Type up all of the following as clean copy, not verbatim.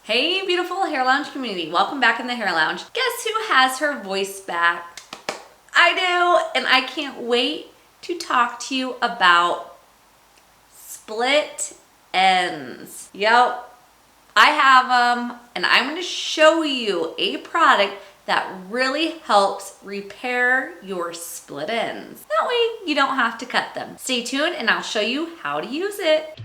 Hey beautiful Hair Lounge community, welcome back in the Hair Lounge. Guess who has her voice back? I do, and I can't wait to talk to you about split ends. Yep, I have them, and I'm going to show you a product that really helps repair your split ends. That way you don't have to cut them. Stay tuned and I'll show you how to use it.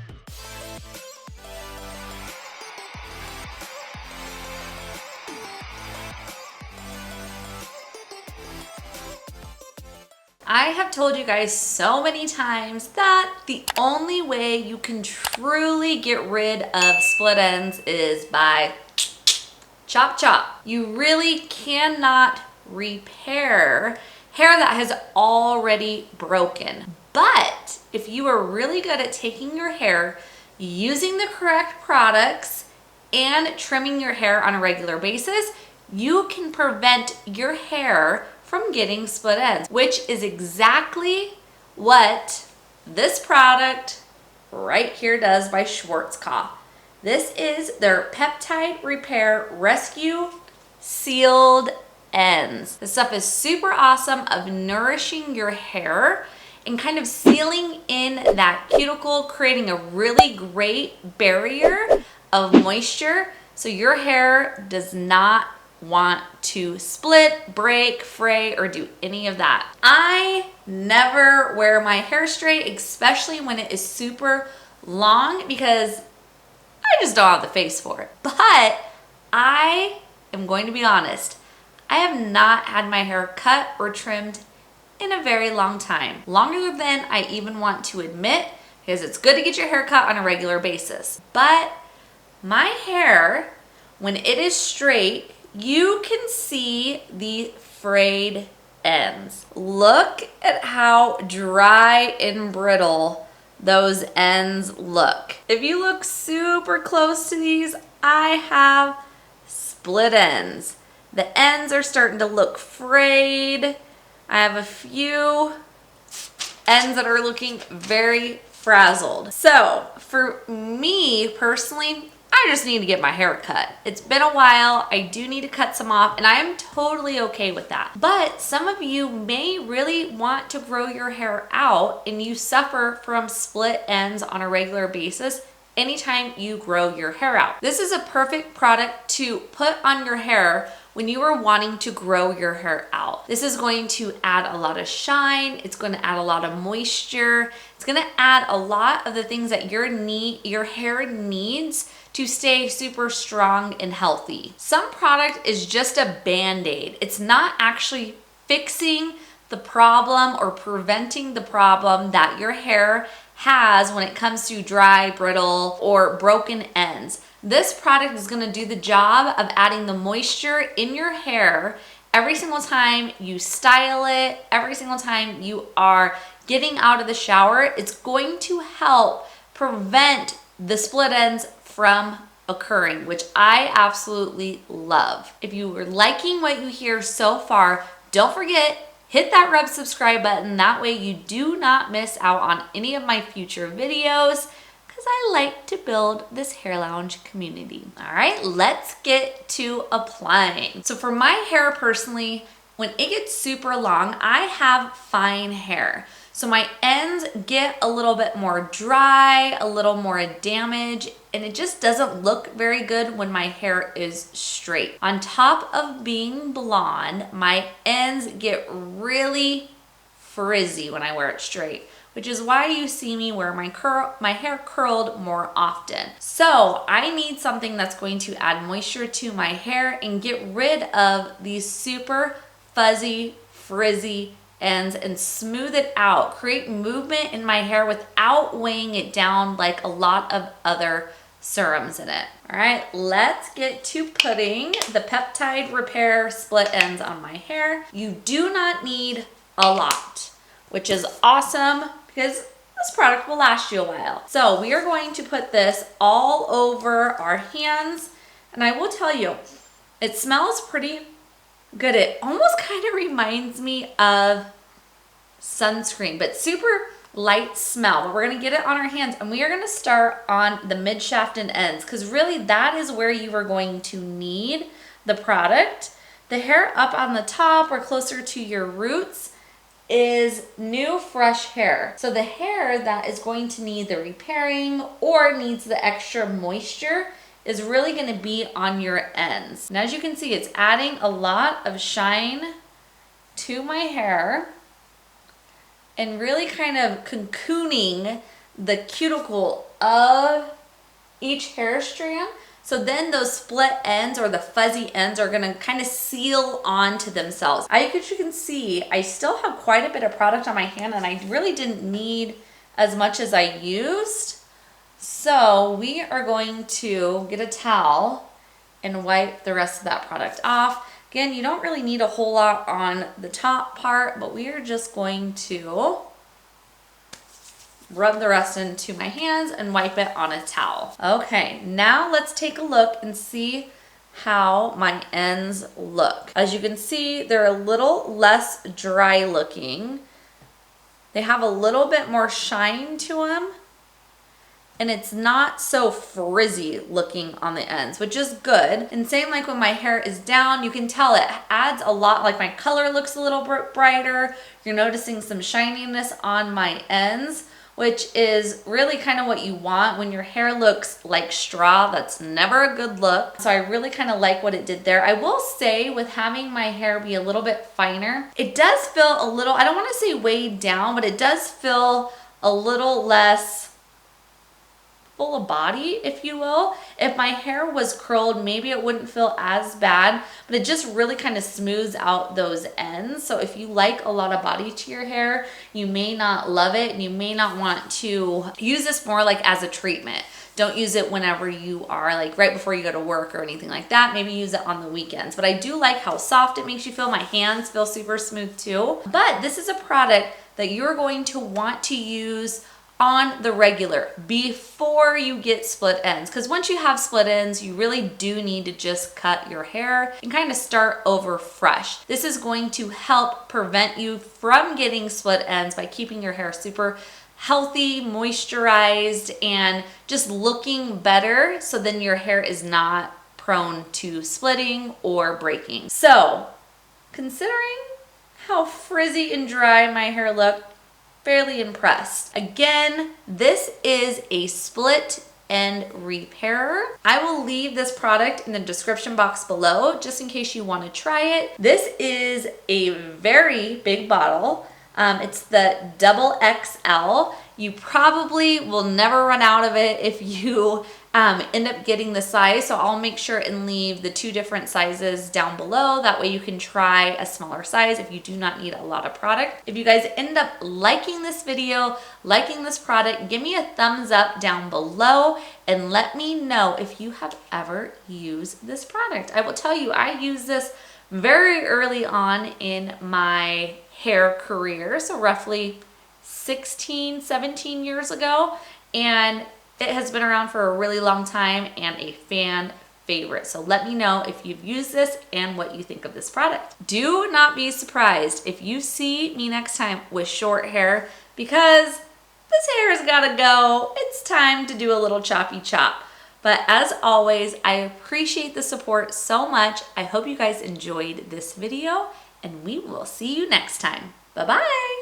I have told you guys so many times that the only way you can truly get rid of split ends is by chop chop. You really cannot repair hair that has already broken. But if you are really good at taking your hair, using the correct products, and trimming your hair on a regular basis, you can prevent your hair from getting split ends, which is exactly what this product right here does by Schwarzkopf. This is their Peptide Repair Rescue Sealed Ends. This stuff is super awesome of nourishing your hair and kind of sealing in that cuticle, creating a really great barrier of moisture so your hair does not want to split, break, fray, or do any of that. I never wear my hair straight, especially when it is super long, because I just don't have the face for it. But I am going to be honest, I have not had my hair cut or trimmed in a very long time. Longer than I even want to admit, because it's good to get your hair cut on a regular basis. But my hair, when it is straight, you can see the frayed ends. Look at how dry and brittle those ends look. If you look super close to these, I have split ends. The ends are starting to look frayed. I have a few ends that are looking very frazzled. So for me personally, I just need to get my hair cut. It's been a while. I do need to cut some off, and I am totally okay with that. But some of you may really want to grow your hair out, and you suffer from split ends on a regular basis anytime you grow your hair out. This is a perfect product to put on your hair when you are wanting to grow your hair out. This is going to add a lot of shine. It's going to add a lot of moisture. It's going to add a lot of the things that your hair needs to stay super strong and healthy. Some product is just a band-aid. It's not actually fixing the problem or preventing the problem that your hair has when it comes to dry, brittle, or broken ends. This product is going to do the job of adding the moisture in your hair every single time you style it, every single time you are getting out of the shower. It's going to help prevent the split ends from occurring, which I absolutely love. If you are liking what you hear so far, don't forget, hit that red subscribe button. That way you do not miss out on any of my future videos, because I like to build this Hair Lounge community. All right, let's get to applying. So for my hair personally, when it gets super long, I have fine hair. So my ends get a little bit more dry, a little more damaged, and it just doesn't look very good when my hair is straight. On top of being blonde, my ends get really frizzy when I wear it straight, which is why you see me wear my hair curled more often. So I need something that's going to add moisture to my hair and get rid of these super fuzzy, frizzy ends and smooth it out, create movement in my hair without weighing it down like a lot of other serums in it. All right, let's get to putting the Peptide Repair Split Ends on my hair. You do not need a lot, which is awesome because this product will last you a while. So we are going to put this all over our hands, and I will tell you, it smells pretty good. It almost kind of reminds me of sunscreen, but super light smell, but we're gonna get it on our hands, and we are gonna start on the mid shaft and ends, because really that is where you are going to need the product. The hair up on the top or closer to your roots is new, fresh hair. So the hair that is going to need the repairing or needs the extra moisture is really gonna be on your ends. And as you can see, it's adding a lot of shine to my hair and really kind of cocooning the cuticle of each hair strand. So then those split ends or the fuzzy ends are gonna kind of seal onto themselves. As you can see, I still have quite a bit of product on my hand, and I really didn't need as much as I used. So we are going to get a towel and wipe the rest of that product off. Again, you don't really need a whole lot on the top part, but we are just going to rub the rest into my hands and wipe it on a towel. Okay, now let's take a look and see how my ends look. As you can see, they're a little less dry looking. They have a little bit more shine to them, and it's not so frizzy looking on the ends, which is good. And same like when my hair is down, you can tell it adds a lot, like my color looks a little brighter. You're noticing some shininess on my ends, which is really kind of what you want. When your hair looks like straw, that's never a good look. So I really kind of like what it did there. I will say, with having my hair be a little bit finer, it does feel a little, I don't want to say weighed down, but it does feel a little less full of body, if you will. If my hair was curled, maybe it wouldn't feel as bad, but it just really kind of smooths out those ends. So if you like a lot of body to your hair, you may not love it, and you may not want to use this more like as a treatment. Don't use it whenever you are like right before you go to work or anything like that. Maybe use it on the weekends. But I do like how soft it makes you feel. My hands feel super smooth too. But this is a product that you're going to want to use on the regular before you get split ends, because once you have split ends, you really do need to just cut your hair and kind of start over fresh. This is going to help prevent you from getting split ends by keeping your hair super healthy, moisturized, and just looking better, so then your hair is not prone to splitting or breaking. So considering how frizzy and dry my hair looked, fairly impressed. Again, this is a split end repairer. I will leave this product in the description box below just in case you want to try it. This is a very big bottle. It's the double XL. You probably will never run out of it if you end up getting the size. So I'll make sure and leave the 2 different sizes down below. That way you can try a smaller size if you do not need a lot of product. If you guys end up liking this video, liking this product, give me a thumbs up down below and let me know if you have ever used this product. I will tell you, I used this very early on in my hair career, so roughly 16, 17 years ago, and it has been around for a really long time and a fan favorite. So let me know if you've used this and what you think of this product. Do not be surprised if you see me next time with short hair, because this hair's gotta go. It's time to do a little choppy chop. But as always, I appreciate the support so much. I hope you guys enjoyed this video, and we will see you next time. Bye-bye.